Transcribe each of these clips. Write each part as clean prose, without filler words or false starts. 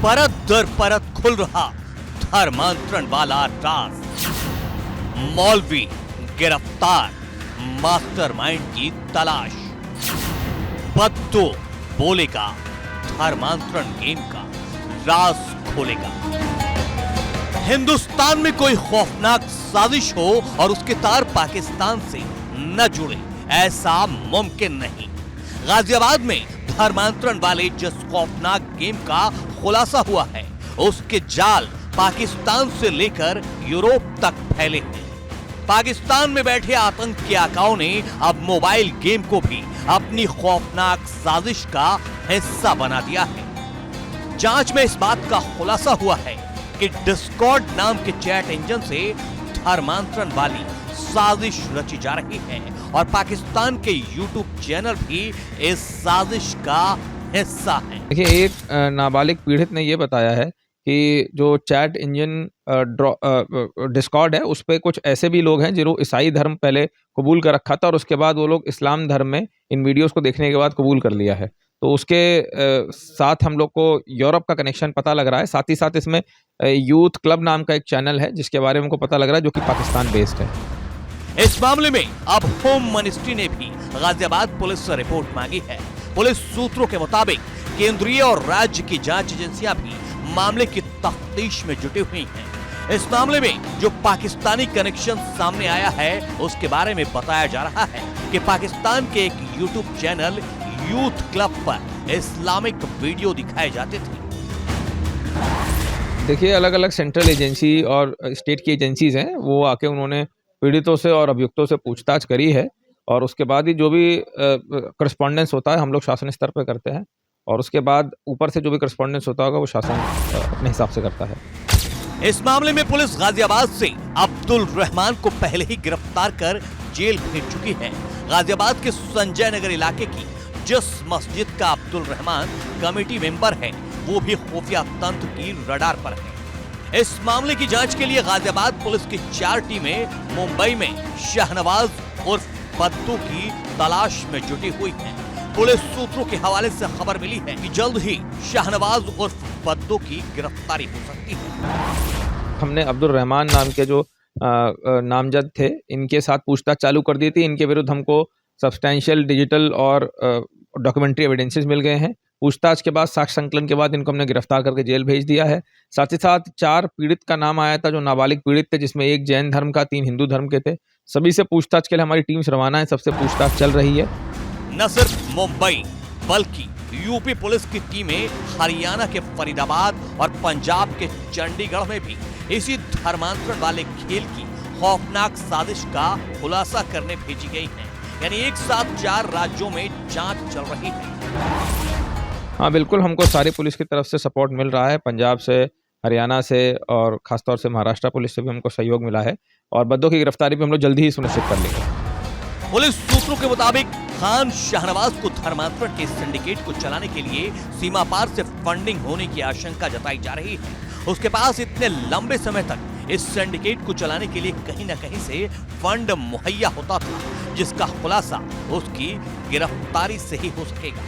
परत दर परत खुल रहा धर्मांतरण वाला राज। मौलवी गिरफ्तार, मास्टरमाइंड की तलाश। बद्दू बोलेगा, धर्मांतरण गेम का राज खोलेगा। हिंदुस्तान में कोई खौफनाक साजिश हो और उसके तार पाकिस्तान से न जुड़े, ऐसा मुमकिन नहीं। गाजियाबाद में धर्मांतरण वाले जिस खौफनाक गेम का खुलासा हुआ है, उसके जाल पाकिस्तान से लेकर यूरोप तक फैले हैं। पाकिस्तान में बैठे आतंकी आकाओं ने अब मोबाइल गेम को भी अपनी खौफनाक साजिश का हिस्सा बना दिया है। जांच में इस बात का खुलासा हुआ है कि डिस्कॉर्ड नाम के चैट इंजन से धर्मांतरण वाली साजिश रची जा रही है और पाकिस्तान के यूट्यूब चैनल भी इस साजिश का हिस्सा है। देखिए, एक नाबालिग पीड़ित ने यह बताया है कि जो चैट इंजन डिस्कॉर्ड है, उस पे कुछ ऐसे भी लोग हैं जिन्होंने ईसाई धर्म पहले कबूल कर रखा था और उसके बाद वो लोग इस्लाम धर्म में इन वीडियोस को देखने के बाद कबूल कर लिया है। तो उसके साथ हम लोग को यूरोप का कनेक्शन पता लग रहा है। साथ ही साथ इसमें यूथ क्लब नाम का एक चैनल है जिसके बारे में हमको पता लग रहा है, जो कि पाकिस्तान बेस्ड है। इस मामले में अब होम मिनिस्ट्री ने भी गाजियाबाद पुलिस से रिपोर्ट मांगी है। पुलिस सूत्रों के मुताबिक केंद्रीय और राज्य की जांच एजेंसियां भी मामले की तफ्तीश में जुटी हुई हैं। इस मामले में जो पाकिस्तानी कनेक्शन सामने आया है, उसके बारे में बताया जा रहा है कि पाकिस्तान के एक यूट्यूब चैनल यूथ क्लब पर इस्लामिक वीडियो दिखाए जाते थे। देखिए, अलग अलग सेंट्रल एजेंसी और स्टेट की एजेंसीज हैं, वो आके उन्होंने पीड़ितों से और अभियुक्तों से पूछताछ करी है और उसके बाद ही जो भी करस्पॉन्डेंस होता है हम लोग शासन स्तर पर करते हैं और उसके बाद ऊपर से जो भी करस्पॉन्डेंस होता होगा वो शासन अपने हिसाब से करता है। इस मामले में पुलिस गाजियाबाद से अब्दुल रहमान को पहले ही गिरफ्तार कर जेल भेज चुकी है। गाजियाबाद के संजय नगर इलाके की जिस मस्जिद का अब्दुल रहमान कमेटी मेंबर है, वो भी खुफिया तंत्र की रडार पर है। इस मामले की जांच के लिए गाजियाबाद पुलिस की 4 टीमें मुंबई में शाहनवाज उर्फ बद्दू की तलाश में जुटी हुई हैं। पुलिस सूत्रों के हवाले से खबर मिली है कि जल्द ही शाहनवाज उर्फ बद्दू की गिरफ्तारी हो सकती है। हमने अब्दुल रहमान नाम के जो नामजद थे, इनके साथ पूछताछ चालू कर दी थी। इनके विरुद्ध हमको सब्सटैंशियल डिजिटल और डॉक्यूमेंट्री एविडेंसेस मिल गए हैं। पूछताछ के बाद, साक्ष्य संकलन के बाद इनको हमने गिरफ्तार करके जेल भेज दिया है। साथ ही साथ 4 पीड़ित का नाम आया था जो नाबालिग पीड़ित थे, जिसमें 1 जैन धर्म का, 3 हिंदू धर्म के थे। सभी से पूछताछ के लिए हमारी टीम रवाना है, सबसे पूछताछ चल रही है। न सिर्फ मुंबई बल्कि यूपी पुलिस की टीमें हरियाणा के फरीदाबाद और पंजाब के चंडीगढ़ में भी इसी धर्मांतरण वाले खेल की खौफनाक साजिश का खुलासा करने भेजी गई हैं। यानी एक साथ 4 राज्यों में जांच चल रही है। हाँ बिल्कुल, हमको सारी पुलिस की तरफ से सपोर्ट मिल रहा है। पंजाब से, हरियाणा से और खासतौर से महाराष्ट्र पुलिस से भी हमको सहयोग मिला है और बद्दू की गिरफ्तारी भी हम लोग जल्दी ही सुनिश्चित कर लेंगे। पुलिस सूत्रों के मुताबिक खान शाहनवाज को धर्मांतरण के सिंडिकेट को चलाने के लिए सीमा पार से फंडिंग होने की आशंका जताई जा रही है। उसके पास इतने लंबे समय तक इस सिंडिकेट को चलाने के लिए कहीं न कहीं से फंड मुहैया होता था, जिसका खुलासा उसकी गिरफ्तारी से ही हो सकेगा।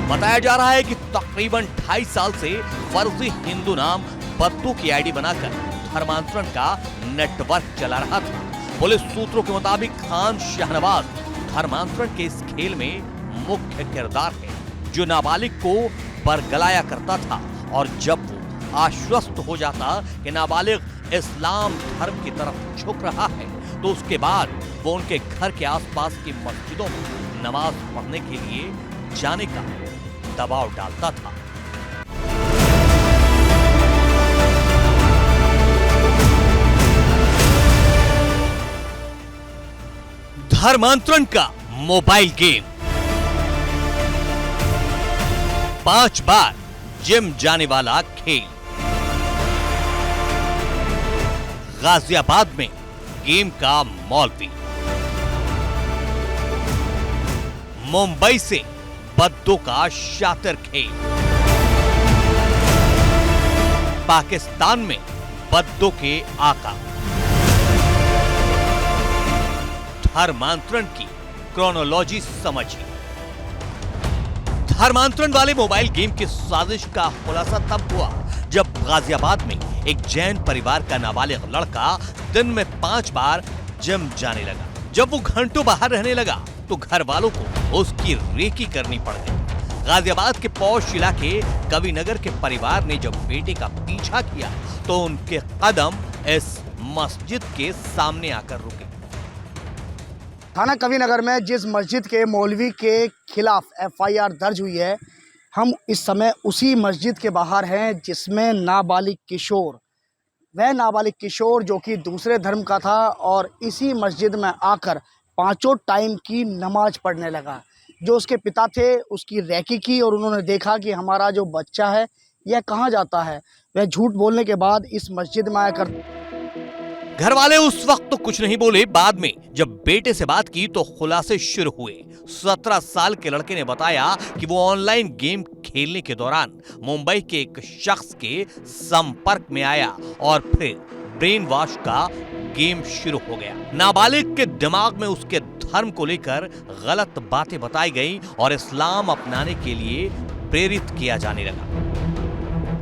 बताया जा रहा है कि तकरीबन 2.5 साल से फर्जी हिंदू नाम बद्दू की आईडी बनाकर धर्मांतरण का नेटवर्क चला रहा था। पुलिस सूत्रों के मुताबिक खान शाहनवाज धर्मांतरण के इस खेल में मुख्य किरदार है, जो नाबालिग को बरगलाया करता था और जब वो आश्वस्त हो जाता कि नाबालिग इस्लाम धर्म की तरफ झुक रहा है, तो उसके बाद वो उनके घर के आसपास की मस्जिदों में नमाज पढ़ने के लिए जाने का दबाव डालता था। धर्मांतरण का मोबाइल गेम, 5 बार जिम जाने वाला खेल। गाजियाबाद में गेम का मौलवी, मुंबई से बद्दू का शातिर खेल, पाकिस्तान में बद्दू के आका। धर्मांतरण की क्रोनोलॉजी समझिए। धर्मांतरण वाले मोबाइल गेम की साजिश का खुलासा तब हुआ जब गाजियाबाद में एक जैन परिवार का नाबालिग लड़का दिन में 5 बार जिम जाने लगा। जब वो घंटों बाहर रहने लगा तो घर वालों को उसकी रेकी करनी पड़ गई। गाजियाबाद के पौष इलाके कविनगर के परिवार ने जब बेटे का पीछा किया तो उनके कदम इस मस्जिद के सामने आकर रुके। थाना कविनगर में जिस मस्जिद के मौलवी के खिलाफ एफआईआर दर्ज हुई है, हम इस समय उसी मस्जिद के बाहर हैं जिसमें नाबालिग किशोर, वह नाबालिग किशोर जो कि दूसरे धर्म का था और इसी मस्जिद में आकर 5 टाइम की नमाज पढ़ने लगा। जो उसके पिता थे उसकी रैकी की और उन्होंने देखा कि हमारा जो बच्चा है यह कहाँ जाता है। वह झूठ बोलने के बाद इस मस्जिद में आकर घर वाले उस वक्त तो कुछ नहीं बोले। बाद में जब बेटे से बात की तो खुलासे शुरू हुए। 17 साल के लड़के ने बताया कि वो ऑनलाइन गेम खेलने के दौरान मुंबई के एक शख्स के संपर्क में आया और फिर ब्रेन वॉश का गेम शुरू हो गया। नाबालिग के दिमाग में उसके धर्म को लेकर गलत बातें बताई गई और इस्लाम अपनाने के लिए प्रेरित किया जाने लगा।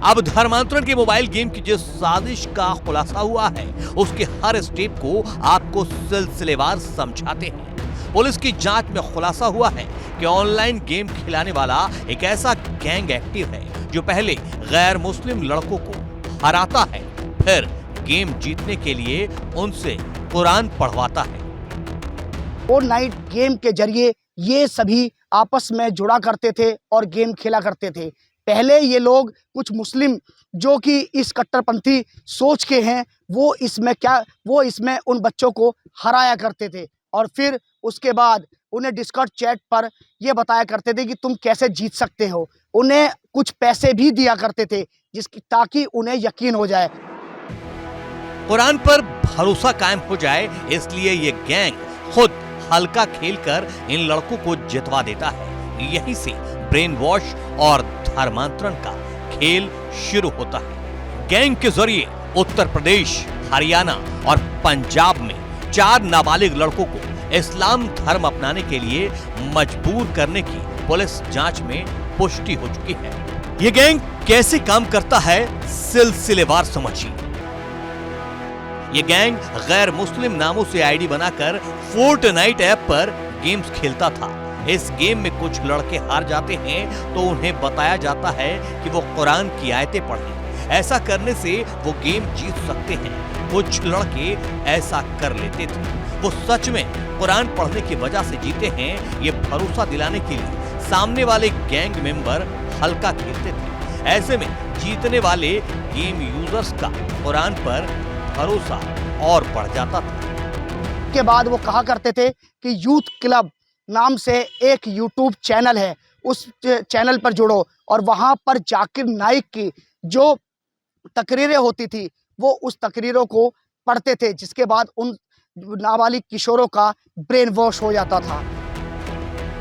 अब धर्मांतरण के मोबाइल गेम की जिस साजिश का खुलासा हुआ है उसके हर स्टेप को आपको सिलसिलेवार समझाते हैं। पुलिस की जांच में खुलासा हुआ है कि ऑनलाइन गेम खिलाने वाला एक ऐसा गैंग एक्टिव है जो पहले गैर मुस्लिम लड़कों को हराता है, फिर गेम जीतने के लिए उनसे कुरान पढ़वाता है। नाइट गेम के जरिए ये सभी आपस में जुड़ा करते थे और गेम खेला करते थे। पहले ये लोग कुछ मुस्लिम जो कि इस कट्टरपंथी सोच के हैं वो इसमें उन बच्चों को हराया करते थे और फिर उसके बाद उन्हें डिस्कॉर्ड चैट पर ये बताया करते थे कि तुम कैसे जीत सकते हो। उन्हें कुछ पैसे भी दिया करते थे ताकि उन्हें यकीन हो जाए, कुरान पर भरोसा कायम हो जाए। इसलिए ये गैंग खुद हल्का खेलकर इन लड़कों को जितवा देता है। यहीं से ब्रेन वॉश और धर्मांतरण का खेल शुरू होता है। गैंग के जरिए उत्तर प्रदेश, हरियाणा और पंजाब में 4 नाबालिग लड़कों को इस्लाम धर्म अपनाने के लिए मजबूर करने की पुलिस जांच में पुष्टि हो चुकी है। ये गैंग कैसे काम करता है सिलसिलेवार समझिए। ये गैंग गैर मुस्लिम नामों से आईडी बनाकर फोर्टनाइट ऐप पर गेम्स खेलता था। इस गेम में कुछ लड़के हार जाते हैं तो उन्हें बताया जाता है कि वो कुरान की आयतें पढ़ें। ऐसा करने से वो गेम जीत सकते हैं। कुछ लड़के ऐसा कर लेते थे। वो सच में कुरान पढ़ने की वजह से जीते हैं, ये भरोसा दिलाने के लिए सामने वाले गैंग मेंबर हल्का खेलते थे। ऐसे में जीतने वाले गेम यूजर्स का कुरान पर भरोसा और बढ़ जाता था। के बाद वो कहा करते थे कि यूथ क्लब नाम से एक यूट्यूब चैनल है, उस चैनल पर जुड़ो और वहां पर जाकिर नाइक की जो तकरीरें होती थी वो उस तकरीरों को पढ़ते थे, जिसके बाद उन नाबालिग किशोरों का ब्रेन वॉश हो जाता था।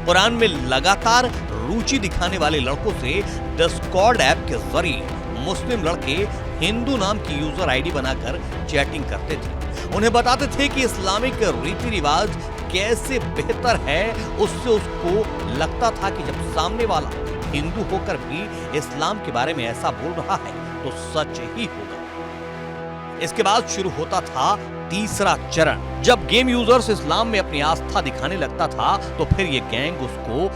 कुरान में लगातार रुचि दिखाने वाले लड़कों से डिस्कॉर्ड ऐप के जरिए मुस्लिम लड़के हिंदू नाम की यूजर आईडी बनाकर चैटिंग करते थे। उन्हें बताते थे कि इस्लामिक रीति रिवाज कैसे बेहतर है। उससे उसको लगता था कि जब सामने वाला हिंदू होकर भी इस्लाम के बारे में ऐसा बोल रहा है तो सच ही होगा। इसके बाद शुरू होता था तीसरा चरण। जब गेम यूजर्स इस्लाम में अपनी आस्था दिखाने लगता था तो फिर ये गैंग उसको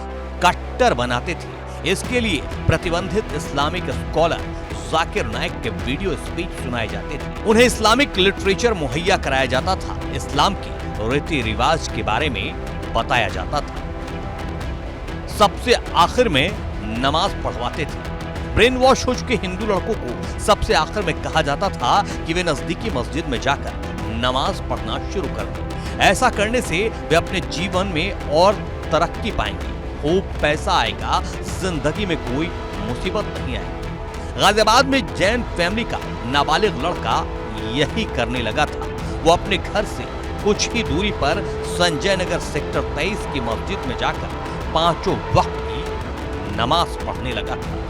कट्टर बनाते थे। इसके लिए प्रतिबंधित इस्लामिक स्कॉलर जाकिर नाइक के वीडियो स्पीच सुनाए जाते थे। उन्हें इस्लामिक लिटरेचर मुहैया कराया जाता था। इस्लाम की रीति रिवाज के बारे में बताया जाता था। सबसे आखिर में नमाज पढ़वाते थे। ब्रेन वॉश हो चुके हिंदू लड़कों को सबसे आखिर में कहा जाता था कि वे नजदीकी मस्जिद में जाकर नमाज पढ़ना शुरू कर दें। ऐसा करने से वे अपने जीवन में और तरक्की पाएंगे, खूब पैसा आएगा, जिंदगी में कोई मुसीबत नहीं आएगी। गाजियाबाद में जैन फैमिली का नाबालिग लड़का यही करने लगा था। वो अपने घर से कुछ ही दूरी पर संजय नगर सेक्टर 23 की मस्जिद में जाकर 5 वक्त की नमाज पढ़ने लगा था।